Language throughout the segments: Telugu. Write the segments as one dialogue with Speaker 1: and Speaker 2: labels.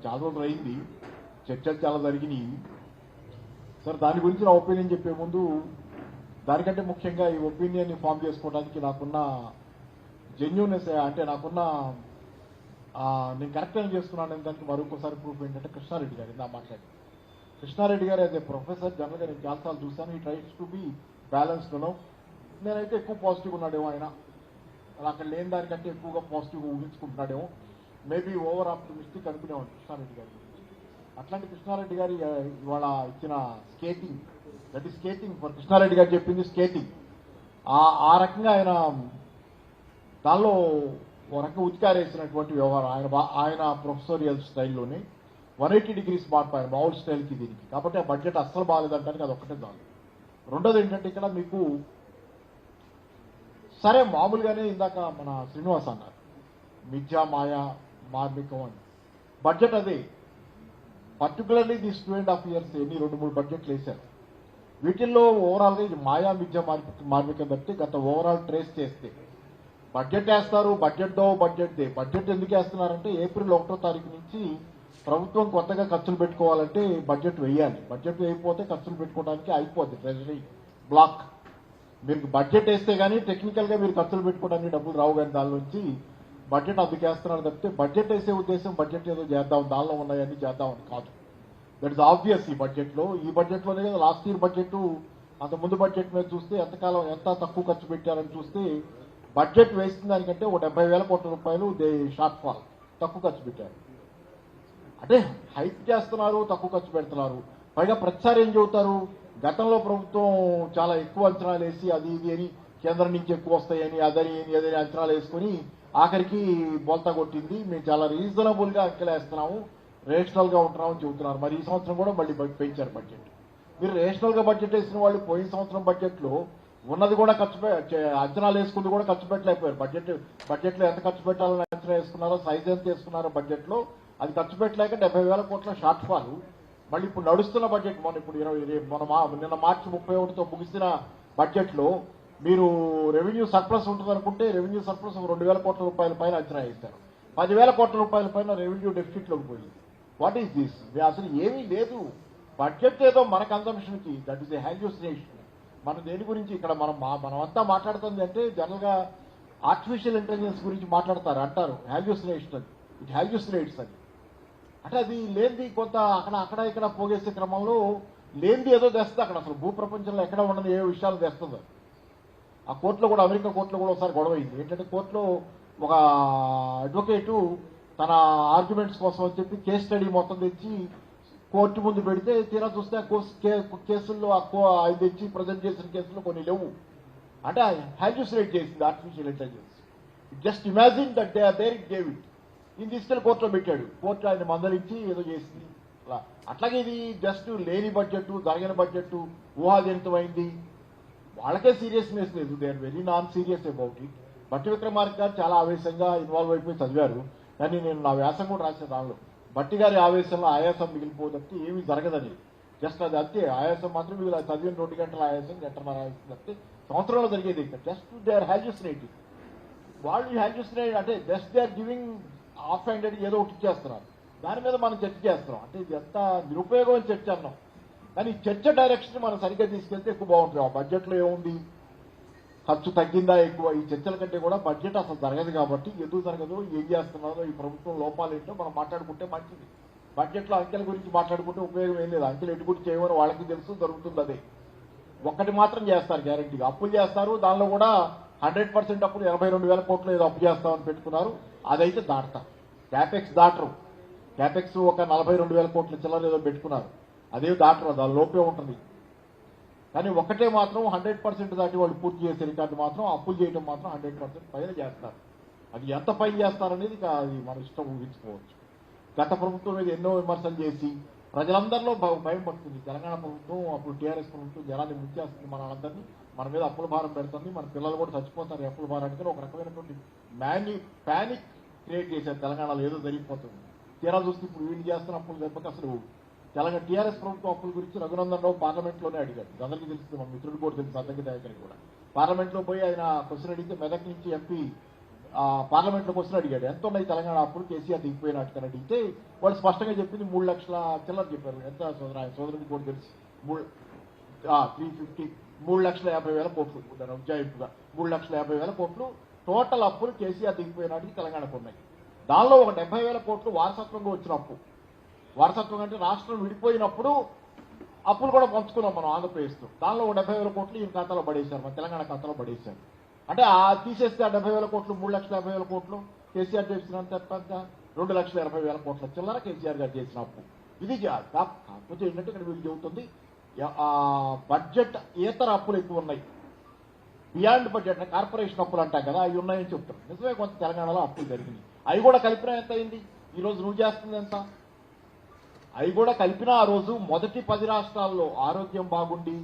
Speaker 1: చాలా రోజులు అయింది, చర్చలు చాలా జరిగినాయి సార్. దాని గురించి నా ఒపీనియన్ చెప్పే ముందు దానికంటే ముఖ్యంగా ఈ ఒపీనియన్ని ఫామ్ చేసుకోవడానికి నాకున్న జెన్యూనెస్, అంటే నాకున్న నేను కరెక్ట్ అని చేస్తున్నాను దానికి మరొకసారి ప్రూఫ్ ఏంటంటే కృష్ణారెడ్డి గారు ఇందా మాట్లాడి. కృష్ణారెడ్డి గారు యాజ్ ఏ ప్రొఫెసర్ జనరల్గా నేను చాలాసార్లు చూశాను, ఈ ట్రైస్ టు బి బ్యాలెన్స్డ్ను. నేనైతే ఎక్కువ పాజిటివ్గా ఉన్నాడేమో ఆయన, అక్కడ లేని దానికంటే ఎక్కువగా పాజిటివ్గా ఊహించుకుంటున్నాడేమో, మేబీ ఓవర్ ఆప్టిమిస్టిక్ అనుకునేవాడు కృష్ణారెడ్డి గారి గురించి. అట్లాంటి కృష్ణారెడ్డి గారి ఇవాళ ఇచ్చిన skating, that is skating for Krishna Reddy గారు చెప్పింది స్కేటింగ్. ఆ రకంగా ఆయన దానిలో ఓ రకంగా ఉతికారేసినటువంటి వ్యవహారం ఆయన ప్రొఫెసోరియల్ స్టైల్లోనే 180 degrees మార్పారు మామూలు స్టైల్కి దీనికి. కాబట్టి ఆ బడ్జెట్ అస్సలు బాగాలేదంటానికి అది ఒక్కటే చాలు. రెండోది ఏంటంటే ఇక్కడ మీకు సరే మామూలుగానే ఇందాక మన శ్రీనివాస్ అన్నారు మిథ్యా మాయా మార్మికం అని, బడ్జెట్ అదే. పర్టికులర్లీ దిస్ 2.5 years ఎన్ని 2-3 బడ్జెట్లు వేశారు. వీటిల్లో ఓవరాల్గా ఇది మాయా మిథ్యా మార్మికం తప్పితే గత ఓవరాల్ ట్రేస్ చేస్తే బడ్జెట్ వేస్తారు, బడ్జెట్ ఎందుకు వేస్తున్నారంటే April 1వ తారీఖు నుంచి ప్రభుత్వం కొత్తగా ఖర్చులు పెట్టుకోవాలంటే బడ్జెట్ వేయాలి. బడ్జెట్ వేయకపోతే ఖర్చులు పెట్టుకోవడానికి అయిపోద్ది ట్రెజరీ బ్లాక్. మీరు బడ్జెట్ వేస్తే కానీ టెక్నికల్గా మీరు ఖర్చులు పెట్టుకోవడానికి డబ్బులు రావు, కానీ దాని నుంచి బడ్జెట్ అందుకు వేస్తున్నారు తప్పితే బడ్జెట్ వేసే ఉద్దేశం బడ్జెట్ ఏదో చేద్దాం దానిలో ఉన్నాయని చేద్దామని కాదు. That is obvious. ఈ బడ్జెట్లోనే కదా లాస్ట్ ఇయర్ బడ్జెట్ అంత ముందు బడ్జెట్ మీద చూస్తే ఎంత తక్కువ ఖర్చు పెట్టారని చూస్తే బడ్జెట్ వేసిన దానికంటే 70,000 కోట్ల రూపాయలు షార్ట్ ఫాల్, తక్కువ ఖర్చు పెట్టారు. అంటే హైప్ చేస్తున్నారు, తక్కువ ఖర్చు పెడుతున్నారు. పైగా ప్రతిసారి ఏం చెబుతారు, గతంలో ప్రభుత్వం చాలా ఎక్కువ అంచనాలు వేసి అది ఇది అని కేంద్రం నుంచి ఎక్కువ వస్తాయని అదని అంచనాలు వేసుకుని ఆఖరికి బోల్తా కొట్టింది. మేము చాలా రీజనబుల్గా అంకెలు వేస్తున్నాము, రేషనల్గా ఉంటున్నామని చెబుతున్నారు. మరి ఈ సంవత్సరం కూడా మళ్ళీ పెంచారు బడ్జెట్. మీరు రేషనల్గా బడ్జెట్ వేసిన వాళ్ళు పోయిన సంవత్సరం బడ్జెట్లో ఉన్నది కూడా అంచనాలు వేసుకుంది కూడా ఖర్చు పెట్టలేకపోయారు. బడ్జెట్లో ఎంత ఖర్చు పెట్టాలని అంచనా వేసుకున్నారో, సైజ్ ఎంత వేసుకున్నారో బడ్జెట్లో అది ఖర్చు పెట్టలేక 70,000 కోట్ల షార్ట్ ఫాల్. మళ్ళీ ఇప్పుడు నడుస్తున్న బడ్జెట్ నిన్న మార్చి 31తో ముగిసిన బడ్జెట్లో మీరు రెవెన్యూ సర్ప్లస్ ఉంటుంది అనుకుంటే రెవెన్యూ సర్ప్లస్ 2,000 కోట్ల రూపాయల పైన అంచనా వేశారు. 10,000 కోట్ల రూపాయల పైన రెవెన్యూ డెఫిసిట్లోకి పోయింది. What is this? అసలు ఏమీ లేదు. బడ్జెట్ ఏదో మన కన్సంప్షన్కి, దట్ ఈస్ ఏ హ్యాల్యూసినేషన్. మనం దేని గురించి ఇక్కడ మనమంతా మాట్లాడుతుంది అంటే జనరల్గా ఆర్టిఫిషియల్ ఇంటెలిజెన్స్ గురించి మాట్లాడతారు, అంటారు హ్యాల్యూసినేషన్ అది, ఇట్ హ్యాల్యూసినేట్స్ అది. అంటే అది లేనిది కొంత అక్కడ ఇక్కడ పోగేసే క్రమంలో లేనిది ఏదో తెస్తుంది. అక్కడ అసలు భూప్రపంచంలో ఎక్కడ ఉన్నది ఏ విషయాలు తెస్తుంది. ఆ కోర్టులో కూడా, అమెరికా కోర్టులో కూడా ఒకసారి గొడవ అయింది. ఏంటంటే కోర్టులో ఒక అడ్వకేటు తన ఆర్గ్యుమెంట్స్ కోసం అని చెప్పి కేస్ స్టడీ మొత్తం తెచ్చి కోర్టు ముందు పెడితే తీరా చూస్తే కేసుల్లో అది తెచ్చి ప్రజెంట్ చేసిన కేసుల్లో కొన్ని లేవు. అంటే హ్యాల్యూసినేట్ చేసింది artificial intelligence. Just imagine that they are there, it gave it. ఈయన తీసుకెళ్లి కోర్టులో పెట్టాడు, కోర్టు ఆయన మందలించి ఏదో చేసింది. అట్లాగే ఇది జస్ట్ లేని బడ్జెట్, జరగని బడ్జెట్, ఊహాజనితమైంది. వాళ్ళకే సీరియస్నెస్ లేదు, they are very non serious about it. Bhatti Vikramarka గారు చాలా ఆవేశంగా ఇన్వాల్వ్ అయిపోయి చదివారు, కానీ నేను నా వ్యాసం కూడా రాసిన దానిలో బట్టి గారి ఆవేశంలో ఆయాసం మిగిలిపోతే ఏమీ జరగదని, జస్ట్ అది అంతే. ఆయాసం మాత్రం మీరు చదివిన 2 గంటల ఆయాసం, గంటన్నర ఆయాసం తప్పితే సంవత్సరంలో జరిగేది. Just they are hallucinating. వాళ్ళు హ్యాల్యూసినేట్ అంటే just they are giving off handed ఏదో ఒకటి ఇచ్చేస్తున్నారు. దాని మీద మనం చర్చ చేస్తున్నాం. అంటే ఇది ఎంత నిరుపయోగం అని చర్చ అన్నాం. కానీ చర్చ డైరెక్షన్ మనం సరిగ్గా తీసుకెళ్తే ఎక్కువ బాగుంటుంది. ఆ బడ్జెట్లో ఏముంది, ఖర్చు తగ్గిందా ఎక్కువ, ఈ చర్చల కంటే కూడా బడ్జెట్ అసలు జరగదు కాబట్టి ఎందుకు జరగదు, ఏం చేస్తున్నారో, ఈ ప్రభుత్వం లోపాలు ఏంటో మనం మాట్లాడుకుంటే మంచిది. బడ్జెట్లో అంకెల గురించి మాట్లాడుకుంటే ఉపయోగం ఏం లేదు. అంకెలు ఎటుకుంటూ చేయమని వాళ్ళకి తెలుసు, జరుగుతుంది అదే. ఒక్కటి మాత్రం చేస్తారు గ్యారంటీగా, అప్పులు చేస్తారు. దానిలో కూడా 100% అప్పులు 82,000 కోట్లు ఏదో అప్పు చేస్తామని పెట్టుకున్నారు. అదైతే దాటతారు. క్యాపెక్స్ దాటరు. క్యాపెక్స్ ఒక 42,000 కోట్ల చిల్లర ఏదో పెట్టుకున్నారు, అదేమి దాటరు, దాని లోపే ఉంటుంది. కానీ ఒకటే మాత్రం 100% దాటి వాళ్ళు పూర్తి చేసే రికార్డు మాత్రం అప్పులు చేయడం మాత్రం 100% పైన చేస్తారు. అది ఎంత పైన చేస్తారనేది అది మన ఇష్టం ఊహించుకోవచ్చు. గత ప్రభుత్వం మీద ఎన్నో విమర్శలు చేసి ప్రజలందరిలో భయం పడుతుంది. తెలంగాణ ప్రభుత్వం, అప్పుడు టీఆర్ఎస్ ప్రభుత్వం జనాన్ని ముంచేస్తుంది, మనందరినీ మన మీద అప్పుల భారం పెడుతుంది, మన పిల్లలు కూడా చచ్చిపోతారు అప్పుల భారానికి. ఒక రకమైనటువంటి ప్యానిక్ క్రియేట్ చేశారు తెలంగాణలో, ఏదో జరిగిపోతుంది. తీరా చూస్తే ఇప్పుడు వీళ్ళు చేస్తున్న అప్పులు దెబ్బకి అసలు తెలంగాణ టీఆర్ఎస్ ప్రభుత్వం అప్పుల గురించి రఘునందన్ రావు పార్లమెంట్లోనే అడిగాడు. అందరికీ తెలుస్తుంది, మన మిత్రుడు కూడా తెలుసు, అద్దెకి దయాకర్ కూడా. పార్లమెంట్లో పోయి ఆయన క్వశ్చన్ అడిగితే మెదక్ నుంచి ఎంపీ పార్లమెంట్లోకి వస్తున్న అడిగాడు ఎంత ఉన్నాయి తెలంగాణ అప్పుడు కేసీఆర్ దిగిపోయినట్టుగా అడిగితే వాళ్ళు స్పష్టంగా చెప్పింది 3 లక్షల చిల్లర చెప్పారు. ఎంత సోదరుడికి కూడా తెలిసి 350 3,50,000 కోట్లు ఉజ్జాయింపుగా 3,50,000 కోట్లు టోటల్ అప్పులు కేసీఆర్ దిగిపోయినాటికి తెలంగాణకు ఉన్నాయి. దానిలో ఒక 70,000 కోట్లు వారసత్వంగా వచ్చిన అప్పు. వారసత్వం అంటే రాష్ట్రం విడిపోయినప్పుడు అప్పులు కూడా పంచుకున్నాం మనం ఆంధ్రప్రదేశ్తో. దానిలో ఒక 70,000 కోట్లు ఈయన ఖాతాలో పడేశారు, మన తెలంగాణ ఖాతాలో పడేశారు. అంటే తీసేస్తే ఆ 70,000 కోట్లు 3,50,000 కోట్లు కేసీఆర్ చేసినంత 2,80,000 కోట్ల చిల్లర కేసీఆర్ గారు చేసిన అప్పు. ఇది కాకపోతే ఏంటంటే ఇక్కడ వీళ్ళు చెబుతుంది బడ్జెట్ ఏతర అప్పులు ఎక్కువ ఉన్నాయి, బియాండ్ బడ్జెట్ కార్పొరేషన్ అప్పులు అంటాం కదా, అవి ఉన్నాయని చెప్తారు. నిజమే, కొంత తెలంగాణలో అప్పులు జరిగినాయి. అవి కూడా కలిపినా ఎంత అయింది? ఈ రోజు నువ్వు చేస్తుంది ఎంత? అవి కూడా కలిపినా ఆ రోజు మొదటి 10 రాష్ట్రాల్లో ఆరోగ్యం బాగుండి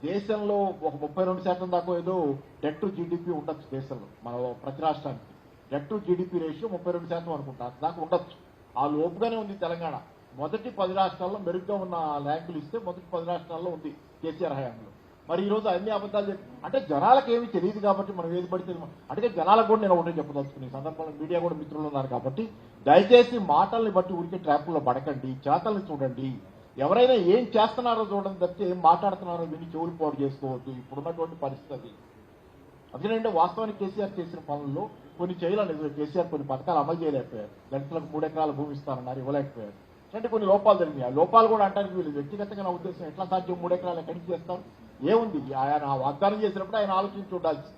Speaker 1: దేశంలో ఒక 32% దాకా ఏదో డెట్ టు జీడిపి ఉండొచ్చు దేశంలో, మన ప్రతి రాష్ట్రానికి డెట్ టు జీడిపి రేషియో 32% అనుకుంటా, దాకా ఉండొచ్చు. ఆ లోపుగానే ఉంది తెలంగాణ. మొదటి 10 రాష్ట్రాల్లో మెరుగ్గా ఉన్న ర్యాంకులు ఇస్తే మొదటి 10 రాష్ట్రాల్లో ఉంది కేసీఆర్ హయాంలో. మరి ఈ రోజు అన్ని అబద్ధాలు అంటే జనాలకు ఏమీ తెలియదు కాబట్టి మనం ఏది పడితే అంటే జనాలకు కూడా నేను ఒకటే చెప్పదలుచుకుని ఈ సందర్భంలో మీడియా కూడా మిత్రులు ఉన్నారు కాబట్టి దయచేసి మాటల్ని బట్టి ఊరికే ట్రాపుల్లో పడకండి, చేతల్ని చూడండి. ఎవరైనా ఏం చేస్తున్నారో చూడండి తప్పితే ఏం మాట్లాడుతున్నారో విని చెవులు పోటు చేసుకోవద్దు. ఇప్పుడున్నటువంటి పరిస్థితి అందుకంటే వాస్తవానికి కేసీఆర్ చేసిన పనుల్లో కొన్ని చేయలేదు. కేసీఆర్ కొన్ని పథకాలు అమలు చేయలేకపోయారు. దళితులకు 3 ఎకరాల భూమి ఇస్తారన్నారు, ఇవ్వలేకపోయారు. అంటే కొన్ని లోపాలు జరిగినాయి. ఆ లోపాలు కూడా అంటానికి వీళ్ళు వ్యక్తిగతంగా నా ఉద్దేశం ఎట్లా సాధ్యం 3 ఎకరాలు ఎక్కడికి చేస్తారు? ఏముంది? ఆయన వాగ్దానం చేసినప్పుడు ఆయన ఆలోచించి ఉండాల్సి.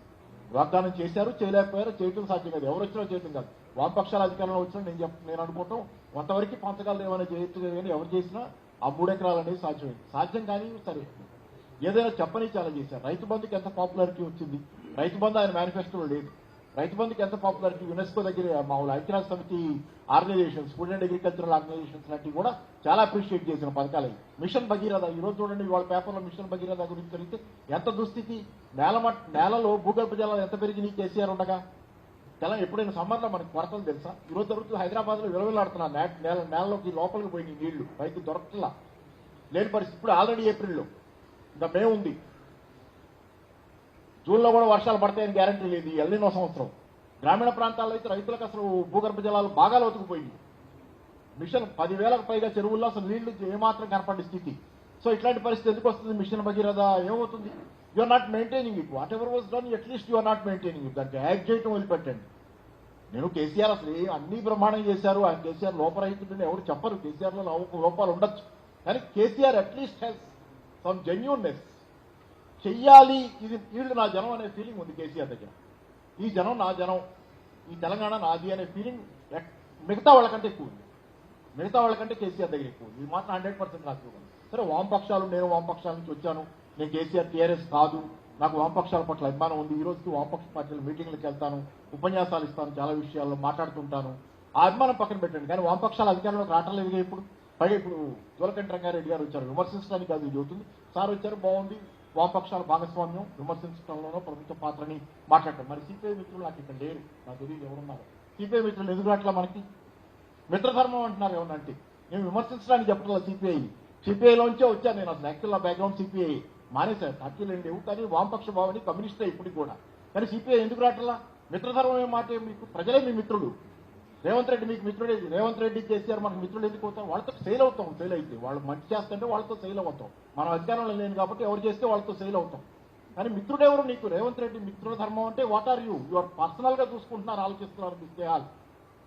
Speaker 1: వాగ్దానం చేశారు, చేయలేకపోయారు, చేయటం సాధ్యం కాదు. ఎవరు వచ్చినా చేయటం కాదు. వామపక్షాల అధికారంలో వచ్చినా నేను అనుకుంటాం కొంతవరకు పంచకాలు ఏమైనా చేయొచ్చు కానీ ఎవరు చేసినా ఆ 3 ఎకరాలు అనేది సాధ్యమైంది. సాధ్యం కానీ సరే ఏదైనా చెప్పని చాలా చేశారు. రైతు బంధుకి ఎంత పాపులారిటీ వచ్చింది? రైతు బంధు ఆయన మేనిఫెస్టోలో లేదు. రైతు బంధుకి ఎంత పాపులారిటీ? యునెస్కో దగ్గర మామూలు ఐక్యరాజ్య సమితి organisations, food and agricultural organisations లాంటివి కూడా చాలా అప్రిషియేట్ చేసిన పథకాలు. మిషన్ భగీరథ ఈ రోజు చూడండి, వాళ్ళ పేపర్లో మిషన్ భగీరథ గురించి తెలిస్తే ఎంత దుస్థితి. నేలలో భూగర్భ జలాలు ఎంత పెరిగినాయి కేసీఆర్ ఉండగా. ఎప్పుడైనా సమ్మర్లో మనకి కొరతలు తెలుసా? ఈ రోజు దొరుకుతుంది హైదరాబాద్ లో విలువలాడుతున్నారు. నేలలోకి లోపలికి పోయినాయి నీళ్లు, రైతు దొరకట్లా లేని పరిస్థితి. ఇప్పుడు ఆల్రెడీ ఏప్రిల్లో ఇంకా మే ఉంది, జూన్లో కూడా వర్షాలు పడతాయని గ్యారంటీ లేదు. ఈ ఎల్నినో సంవత్సరం గ్రామీణ ప్రాంతాల్లో అయితే రైతులకు అసలు భూగర్భ జలాలు బాగా లోతుకుపోయింది. మిషన్ 10,000కు పైగా చెరువుల్లో అసలు నీళ్లు ఏమాత్రం కనపడే స్థితి. సో ఇట్లాంటి పరిస్థితి ఎందుకు వస్తుంది? మిషన్ భగీరథ ఏమవుతుంది? You're not maintaining it. Whatever was done at least you're not maintaining it. దానికి యాక్ట్ చేయటం వదిలిపెట్టండి. నేను కేసీఆర్ అసలు అన్ని బ్రహ్మాండం చేశారు, ఆయన కేసీఆర్ లోపరహితుడిని ఎవరు చెప్పరు. కేసీఆర్లో లోపాలు ఉండొచ్చు, కానీ కేసీఆర్ అట్లీస్ట్ హ్యాస్ సమ్ జెన్యూన్నెస్. చెయ్యాలి, ఇది వీళ్ళు నా జనం అనే ఫీలింగ్ ఉంది కేసీఆర్ దగ్గర. ఈ జనం నా జనం, ఈ తెలంగాణ నాది అనే ఫీలింగ్ మిగతా వాళ్ళకంటే ఎక్కువ ఉంది. మిగతా వాళ్ళకంటే కేసీఆర్ దగ్గర ఎక్కువ ఉంది. ఇది మాత్రం 100% రాసుకోవాలి. సరే వామపక్షాలు, నేను వామపక్షాల నుంచి వచ్చాను, నేను కేసీఆర్ టీఆర్ఎస్ కాదు, నాకు వామపక్షాల పట్ల అభిమానం ఉంది. ఈ రోజుకి వామపక్ష పార్టీల మీటింగ్లకు వెళ్తాను, ఉపన్యాసాలు ఇస్తాను, చాలా విషయాల్లో మాట్లాడుతుంటాను. ఆ అభిమానం పక్కన పెట్టండి. కానీ వామపక్షాల అధికారంలోకి రావటం లేదుగా ఇప్పుడు. పైగా ఇప్పుడు జోలకంటి రంగారెడ్డి గారు వచ్చారు, విమర్శించడానికి అది చెబుతుంది. సార్ వచ్చారు, బాగుంది, వామపక్షాల భాగస్వామ్యం విమర్శించడంలోనో ప్రభుత్వ పాత్రని మాట్లాడటం. మరి సిపిఐ మిత్రులు నాకు ఇక్కడ లేరు, నాకు తెలియదు ఎవరున్నారు. సిపిఐ మిత్రులు ఎందుకు అట్లా మనకి మిత్రధర్మం అంటున్నారు ఏమన్నంటే? నేను విమర్శించడానికి చెప్పట్లా. సిపిఐలోంచే వచ్చాను నేను. అసలు యాక్చువల్ నా బ్యాక్గ్రౌండ్ సిపిఐ మానేశారు, పార్టీలు ఏం లేవు. కానీ వామపక్ష భావని కమ్యూనిస్టే ఇప్పటికి కూడా. కానీ సిపిఐ ఎందుకు రావట్లా? మిత్రధర్మం ఏం మాట? మీకు ప్రజలే మీ మిత్రుడు. రేవంత్ రెడ్డి మీకు మిత్రుడే. రేవంత్ రెడ్డి కేసీఆర్ మనకు మిత్రుడు ఎందుకు అవుతాం? వాళ్ళతో సెయిల్ అవుతాం. సెయిల్ అయితే వాళ్ళు మంచి చేస్తుంటే వాళ్ళతో సెయిల్ అవుతాం. మనం అధికారంలో లేని కాబట్టి ఎవరు చేస్తే వాళ్ళతో సెయిల్ అవుతాం. కానీ మిత్రుడు ఎవరు నీకు? రేవంత్ రెడ్డి మిత్రుల ధర్మం అంటే what are you? You're personal గా చూసుకుంటున్నారు, ఆలోచిస్తున్నారు మీ స్నేహాలు.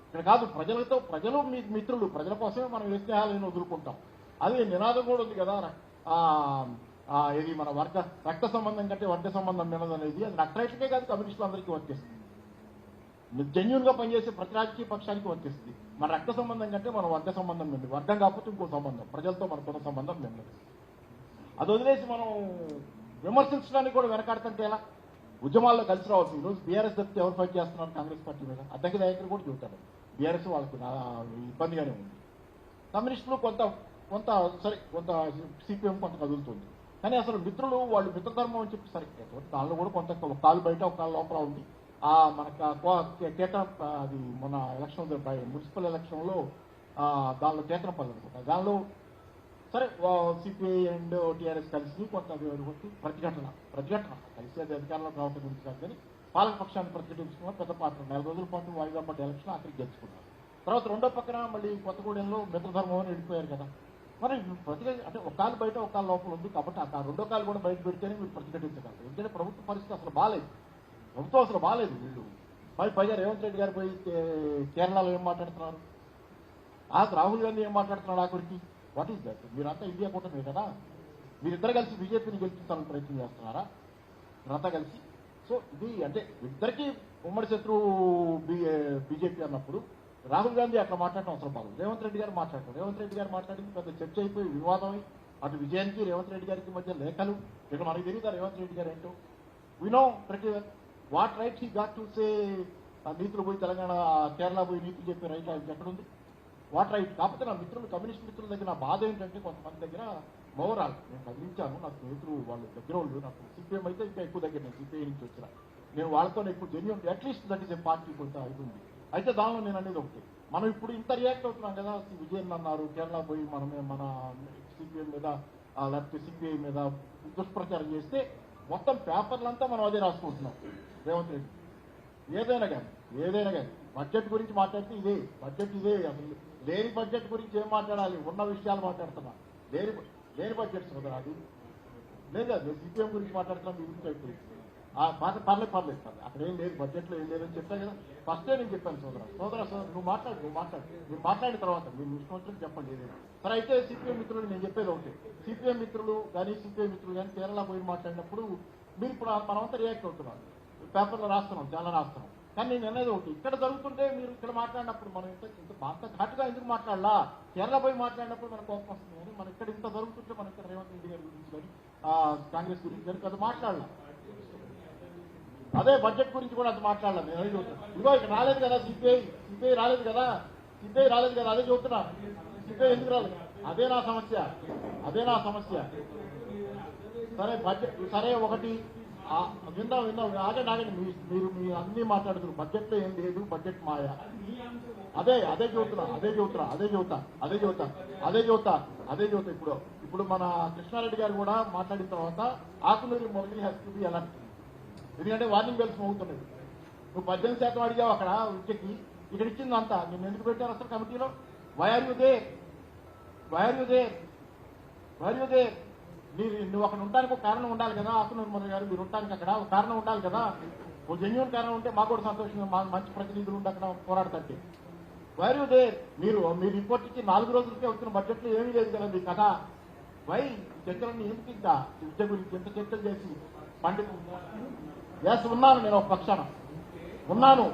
Speaker 1: ఇక్కడ కాదు, ప్రజలతో, ప్రజలు మీకు మిత్రులు. ప్రజల కోసమే మనం ఏ స్నేహాలను వదులుకుంటాం. అది నినాదం కూడా ఉంది కదా, ఇది మన రక్త సంబంధం కంటే వర్గ సంబంధం వినదనేది. అది నక్సలైట్లకే కాదు, కమ్యూనిస్టులు అందరికీ వర్తిస్తుంది. జెన్యూన్ గా పనిచేసే ప్రతి రాజకీయ పక్షానికి వర్తిస్తుంది. మన రక్త సంబంధం కంటే మన వర్గ సంబంధం ఉంది. వర్గం కాకపోతే ఇంకో సంబంధం, ప్రజలతో మనకున్న సంబంధం లేదు. అది వదిలేసి మనం విమర్శించడానికి కూడా వెనకాడుతుంటే ఎలా? ఉద్యమాల్లో కలిసి రావచ్చు. ఈరోజు బీఆర్ఎస్ తప్పితే ఎవరు ఫైట్ చేస్తున్నారు కాంగ్రెస్ పార్టీ మీద? అద్దెకి నాయకులు కూడా చెబుతాడు బీఆర్ఎస్ వాళ్ళకి ఇబ్బందిగానే ఉంది. కమ్యూనిస్టులు కొంత సరే, కొంత సిపిఎం కొంత కదులుతుంది. కానీ అసలు మిత్రులు వాళ్ళు మిత్రధర్మం అని చెప్పి సరే, దానిలో కూడా కొంత ఒక కాలు బయట ఒక కాలు లోపల ఉంది. మనకు కేతన అది మొన్న ఎలక్షన్ మున్సిపల్ ఎలక్షన్లో దానిలో కేతనపల్లి అనుకుంటా, దానిలో సరే సిపిఐ అండ్ టీఆర్ఎస్ కలిసి కొంత ప్రతిఘటన కలిసి అది అధికారంలోకి రావడం గురించి కాదు. కానీ పాలకపక్షాన్ని ప్రతిఘటించుకున్న పెద్ద పాత్ర 4 రోజుల పాటు వాయిదా పడ్డ ఎలక్షన్ ఆఖరికి గెలుచుకున్నారు. తర్వాత రెండో పక్కన మళ్ళీ కొత్తగూడెంలో మిత్రధర్మం అని వెళ్ళిపోయారు కదా. మరి అంటే ఒక కాలు బయట ఒక కాలు లోపల ఉంది కాబట్టి ఆ రెండో కాలు కూడా బయట పెడితేనే మీరు ప్రతిఘటించగలరు. ఎందుకంటే ప్రభుత్వ పరిస్థితి అసలు బాగాలేదు, ప్రభుత్వం అసలు బాగాలేదు. వీళ్ళు పైగా రేవంత్ రెడ్డి గారు పోయి కేరళలో ఏం మాట్లాడుతున్నారు, రాహుల్ గాంధీ ఏం మాట్లాడుతున్నాడు ఆఖరికి. What is that? మీరంతా ఇండియా కూటమి కదా, మీరిద్దరు కలిసి బీజేపీని గెలిపించాలని ప్రయత్నం చేస్తున్నారా మీరంతా కలిసి? సో ఇది అంటే ఇద్దరికి ఉమ్మడి శత్రువు బీజేపీ అన్నప్పుడు రాహుల్ గాంధీ అట్లా మాట్లాడడం అవసరం కాదు. రేవంత్ రెడ్డి గారు మాట్లాడతారు. రేవంత్ రెడ్డి గారు మాట్లాడింది పెద్ద చర్చ అయిపోయి వివాదం అయి అటు విజయానికి రేవంత్ రెడ్డి గారికి మధ్య లేఖలు. ఇక్కడ మనకి తెలియదా రేవంత్ రెడ్డి గారు ఏంటో? వి నో ప్రతి what right he got to say నీతులు పోయి తెలంగాణ కేరళ పోయి నీతులు చెప్పే రైట్ ఎక్కడుంది? What right? కాకపోతే నా మిత్రులు కమ్యూనిస్ట్ మిత్రుల దగ్గర నా బాధ ఏంటంటే కొంతమంది దగ్గర మోరాల్ నేను కదిలించాను. నా స్నేహితులు వాళ్ళు దగ్గర వాళ్ళు నాకు సిపిఎం అయితే ఇంకా ఎక్కువ దగ్గర నేను సిపిఐ నుంచి వచ్చిన నేను వాళ్ళతో ఎక్కువ genuine at least that is a party కొంత ఇది ఉంది. అయితే దానిలో నేను అనేది ఒకటి, మనం ఇప్పుడు ఇంత రియాక్ట్ అవుతున్నాం కదా. విజయన్ అన్నారు కేరళ పోయి మనమే మన సిపిఎం మీద లేకపోతే సిపిఐ మీద దుష్ప్రచారం చేస్తే మొత్తం పేపర్లంతా మనం అదే రాసుకుంటున్నాం. రేవంత్ రెడ్డి ఏదైనా కానీ బడ్జెట్ గురించి మాట్లాడితే ఇదే బడ్జెట్ ఇదే. అసలు లేని బడ్జెట్ గురించి ఏం మాట్లాడాలి? ఉన్న విషయాలు మాట్లాడుతున్నా. లేని బడ్జెట్ సోదరా అది లేదు. అది సిపిఎం గురించి మాట్లాడుతున్నాం, మీ గురించి అయిపోయింది. పర్లేదు అక్కడ ఏం లేదు, బడ్జెట్లో ఏం లేదని చెప్పాను కదా. ఫస్టే నేను చెప్పాను సోదరా నువ్వు మాట్లాడు మీరు మాట్లాడిన తర్వాత మీరు ఇష్టం చెప్పండి ఏదైనా సరే. అయితే సిపిఎం మిత్రులు నేను చెప్పేది ఒకటి, సిపిఎం మిత్రులు కానీ కేరళ పోయి మాట్లాడినప్పుడు మీరు ఇప్పుడు మనమంతా రియాక్ట్ అవుతున్నాం, పేపర్లో రాస్తున్నాం, చాలా రాస్తున్నాం. కానీ నేను అనేది ఒకటి, ఇక్కడ జరుగుతుంటే మీరు ఇక్కడ మాట్లాడినప్పుడు మనం అంత ఘాటుగా ఎందుకు మాట్లాడాలా? కేరళ పోయి మాట్లాడినప్పుడు మనకు కోపం వస్తుంది. కానీ మనం ఇక్కడ ఇంత జరుగుతుంటే మనం ఇక్కడ రేవంత్ రెడ్డి గారి గురించి కానీ కాంగ్రెస్ గురించి కానీ అది మాట్లాడాలా. అదే బడ్జెట్ గురించి కూడా అది మాట్లాడాలి. నేను అదే చూస్తున్నాను. ఇదిగో ఇక్కడ రాలేదు కదా సిపిఐ రాలేదు కదా అదే చూస్తున్నా. సిపిఐ ఎందుకు రాలేదు? అదే నా సమస్య. సరే బడ్జెట్ సరే ఒకటి విందాం ఆగండి మీరు అన్ని మాట్లాడుతున్నారు. బడ్జెట్లో ఏం లేదు, బడ్జెట్ మాయా. అదే చెబుతా. ఇప్పుడు మన కృష్ణారెడ్డి గారు కూడా మాట్లాడిన తర్వాత Akunuri Murali has to be alert. ఎందుకంటే వార్నింగ్ బెల్స్ మోగుతున్నాయి. నువ్వు 18% అడిగావు అక్కడ విద్యకి, ఇక్కడ ఇచ్చిందంతా నేను ఎందుకు పెట్టాను అసలు కమిటీలో? Why are you there? నువ్వు అక్కడ ఉండడానికి ఒక కారణం ఉండాలి కదా. ఆకునూరు మురళి గారు మీరు ఉండడానికి అక్కడ ఒక కారణం ఉండాలి కదా. ఒక జెన్యూన్ కారణం ఉంటే మాకు కూడా సంతోషంగా మంచి ప్రతినిధులు ఉండి అక్కడ పోరాడతాంటే. Why are you there? మీరు రిపోర్ట్ ఇచ్చి 4 రోజులకే వచ్చిన బడ్జెట్లో ఏమీ లేదు కదా మీ కదా. వై చర్చలన్నీ ఎందుకు ఇంకా విద్య గురించి ఎంత చర్చలు చేసి పండితు ఉన్నాను. నేను ఒక పక్షాన ఉన్నాను.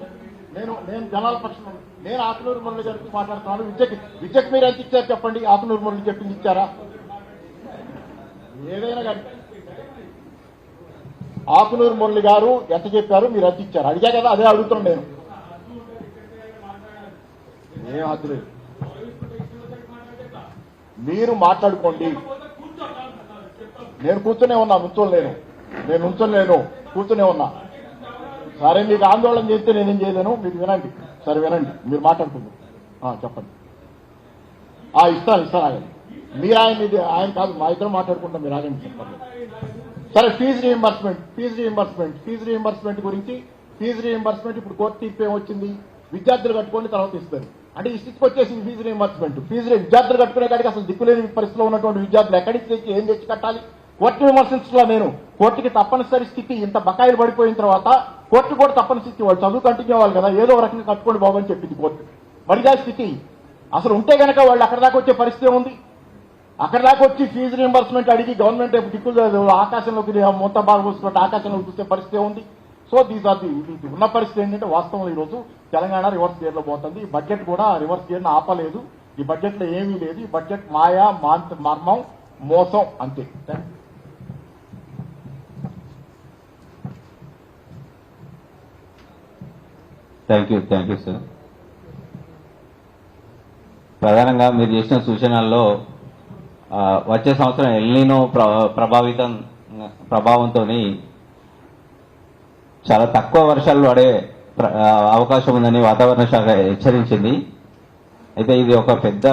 Speaker 1: నేను జనాల పక్షం. నేను ఆకునూరు మురళి గారికి మాట్లాడుతున్నాను. విద్యకి మీరు ఎంత ఇచ్చారు చెప్పండి? ఆకునూరు మురళి చెప్పింది ఇచ్చారా? ఏదైనా కానీ ఆకునూరు మురళి గారు ఎంత చెప్పారు, మీరు ఎంత ఇచ్చారు అడిగా కదా. అదే అడుగుతున్నాను నేను. ఏం హద్దు లేదు, మీరు మాట్లాడుకోండి. నేను కూర్చునే ఉన్నా, నుంచోలేను కూర్చునే ఉన్నా. సరే మీకు ఆందోళన చేస్తే నేనేం చేయలేను, మీరు వినండి. సరే వినండి, మీరు మాట్లాడుకుందాం. చెప్పండి. ఇస్తాను ఆగండి. మీరు ఆయన కాదు, మా ఇద్దరు మాట్లాడుకుంటాం, మీరు ఆగండి చెప్పండి. సరే ఫీజు రీఎంబర్స్మెంట్ గురించి. ఫీజు రీఎంబర్స్మెంట్ ఇప్పుడు కోర్టు తీర్పు ఏమొచ్చింది? విద్యార్థులు కట్టుకోండి తర్వాత ఇస్తారు అంటే ఇష్టికి వచ్చేసింది ఫీజు రీఎంబర్స్మెంట్. విద్యార్థులు కట్టుకునే కాడికి అసలు దిక్కులేని పరిస్థితిలో ఉన్నటువంటి విద్యార్థులు ఎక్కడికి తెచ్చి ఏం తెచ్చి కట్టాలి? కోర్టు విమర్శించలా నేను. కోర్టుకి తప్పనిసరి స్థితి, ఇంత బకాయిలు పడిపోయిన తర్వాత కోర్టు కూడా తప్పని స్థితి. వాళ్ళు చదువు కంటిన్యూ అవ్వాలి కదా, ఏదో ఒక రకంగా కట్టుకోండి బాబు అని చెప్పింది కోర్టు. మరిగా స్థితి అసలు ఉంటే కనుక వాళ్ళు అక్కడ దాకా వచ్చే పరిస్థితి ఉంది. అక్కడ దాకా వచ్చి ఫీజు రీఎంబర్స్మెంట్ అడిగి గవర్నమెంట్ దిక్కులు ఆకాశంలోకి మొత్తం బాగా పోసుకుంటే ఆకాశంలోకి చూసే పరిస్థితి ఉంది. సో దీస్ ఆర్ ఇది ఉన్న పరిస్థితి ఏంటంటే వాస్తవం ఈరోజు తెలంగాణ రివర్స్ గేర్ లో పోతుంది. ఈ బడ్జెట్ కూడా రివర్స్ గేర్ ను ఆపలేదు. ఈ బడ్జెట్ లో ఏమీ లేదు. ఈ బడ్జెట్ మాయా, మర్మం, మోసం అంతే.
Speaker 2: Thank you sir. ప్రధానంగా మీరు చేసిన సూచనల్లో వచ్చే సంవత్సరం ఎల్నినో ప్రభావంతో చాలా తక్కువ వర్షాలు పడే అవకాశం ఉందని వాతావరణ శాఖ హెచ్చరించింది. అయితే ఇది ఒక పెద్ద